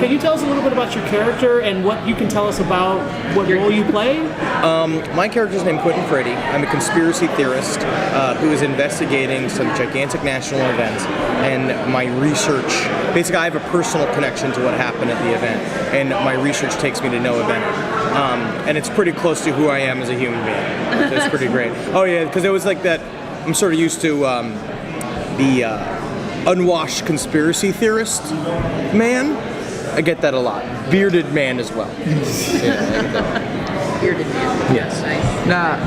Can you tell us a little bit about your character and what you can tell us about what role you play? My character's named Quentin. I'm a conspiracy theorist who is investigating some gigantic national event, and my research, basically I have a personal connection to what happened at the event, and my research takes me to no event. And it's pretty close to who I am as a human being. So it's pretty great. Oh yeah, because it was like that, I'm sort of used to the unwashed conspiracy theorist man. I get that a lot. Bearded man as well. Yeah, I get that. Bearded man. Yes. Nice. Now,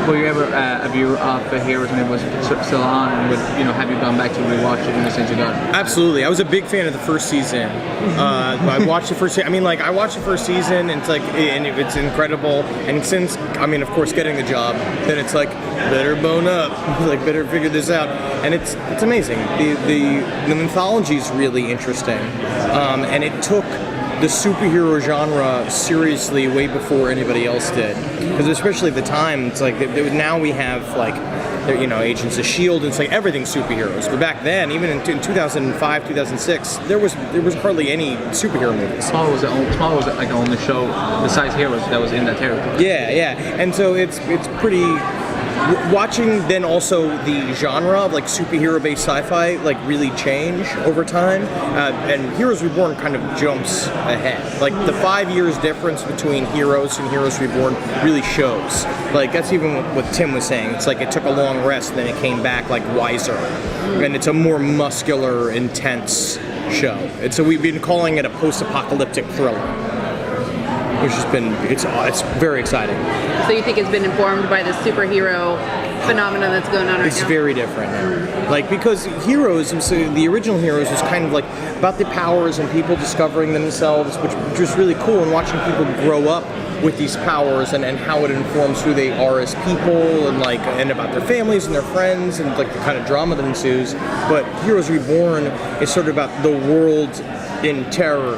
were you ever a viewer of Heroes when it was still on, and have you gone back to rewatch it since you got it? Absolutely. I was a big fan of the first season. I watched the first season. I watched the first season, and it's incredible. And since, of course, getting the job, then it's like, better bone up, better figure this out. And it's amazing. The mythology is really interesting, and it took the superhero genre seriously way before anybody else did. Because especially at the time, it's like now we have Agents of S.H.I.E.L.D. and it's like everything's superheroes. But back then, even in 2005, 2006, there was hardly any superhero movies. Small was like the only show besides Heroes that was in that territory. Yeah, and so it's pretty. Watching then also the genre of superhero-based sci-fi really change over time, and Heroes Reborn kind of jumps ahead. The 5 years difference between Heroes and Heroes Reborn really shows. That's even what Tim was saying. It's it took a long rest, and then it came back wiser, and it's a more muscular, intense show. And so we've been calling it a post-apocalyptic thriller, which has been it's very exciting. So you think it's been informed by the superhero phenomenon that's going on right now? It's very different now. Because Heroes, so the original Heroes was kind of about the powers and people discovering themselves, which was really cool, and watching people grow up with these powers and how it informs who they are as people and about their families and their friends and the kind of drama that ensues. But Heroes Reborn is sort of about the world in terror.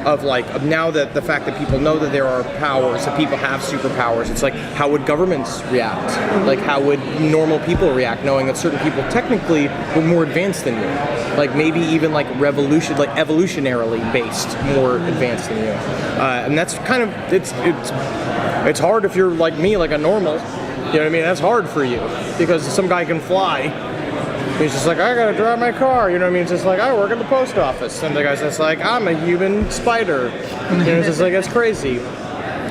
Of now that the fact that people know that there are powers, that people have superpowers, it's how would governments react? How would normal people react knowing that certain people technically were more advanced than you? Maybe even evolutionarily based, more advanced than you. And that's kind of, it's hard if you're like me, a normal, you know what I mean? That's hard for you because some guy can fly. He's just I gotta drive my car, you know what I mean? It's just I work at the post office. And the guy's just I'm a human spider. It's just it's crazy.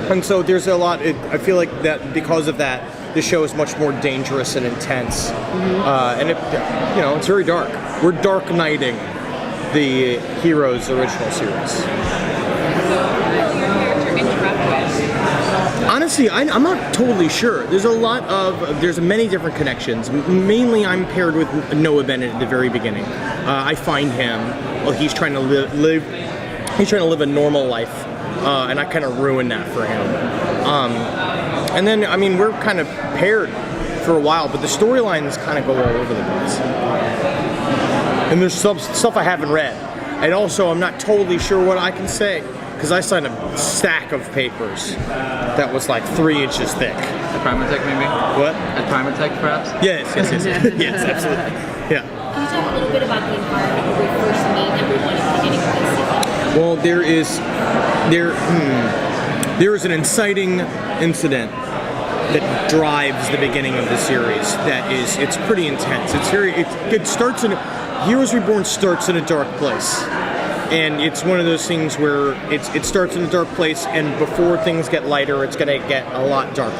And so there's a lot, I feel that because of that, the show is much more dangerous and intense. And it's very dark. We're dark knighting the Heroes original series. Honestly, I'm not totally sure. There's many different connections. Mainly, I'm paired with Noah Bennett at the very beginning. I find him while he's trying to live a normal life, and I kind of ruin that for him. And then, we're kind of paired for a while, but the storylines kind of go all over the place. And there's some stuff I haven't read, and also I'm not totally sure what I can say. Because I signed a stack of papers that was 3 inches thick. A Primatech maybe? What? A Primatech perhaps? Yes, yes, absolutely. Yeah. Can you talk a little bit about the environment where we first meet everyone at the beginning of this season? Well, there is an inciting incident that drives the beginning of the series. It's pretty intense. It starts Heroes Reborn starts in a dark place. And it's one of those things where it starts in a dark place, and before things get lighter, it's going to get a lot darker.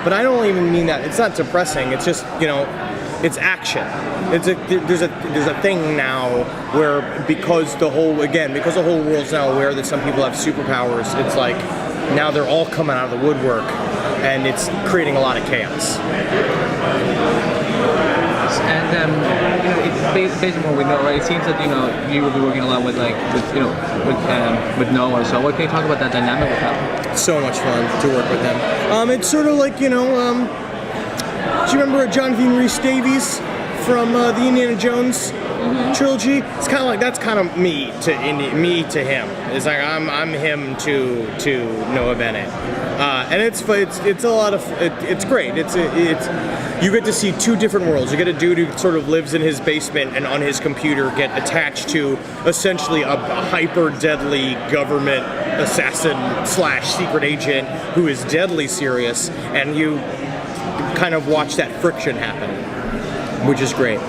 But I don't even mean that. It's not depressing. It's just it's action. There's a thing now where because the whole world's now aware that some people have superpowers, it's now they're all coming out of the woodwork, and it's creating a lot of chaos. And based on what we know, right? It seems that you will be working a lot with Noah. So what can you talk about that dynamic with him? So much fun to work with him. It's sort of do you remember Jonathan Rhys Davies from the Indiana Jones trilogy. It's kind of like that's kind of me to him. It's like I'm him to Noah Bennett, and it's a lot of it's great. It's you get to see two different worlds. You get a dude who sort of lives in his basement and on his computer get attached to essentially a hyper deadly government assassin / secret agent who is deadly serious, and you kind of watch that friction happen, which is great.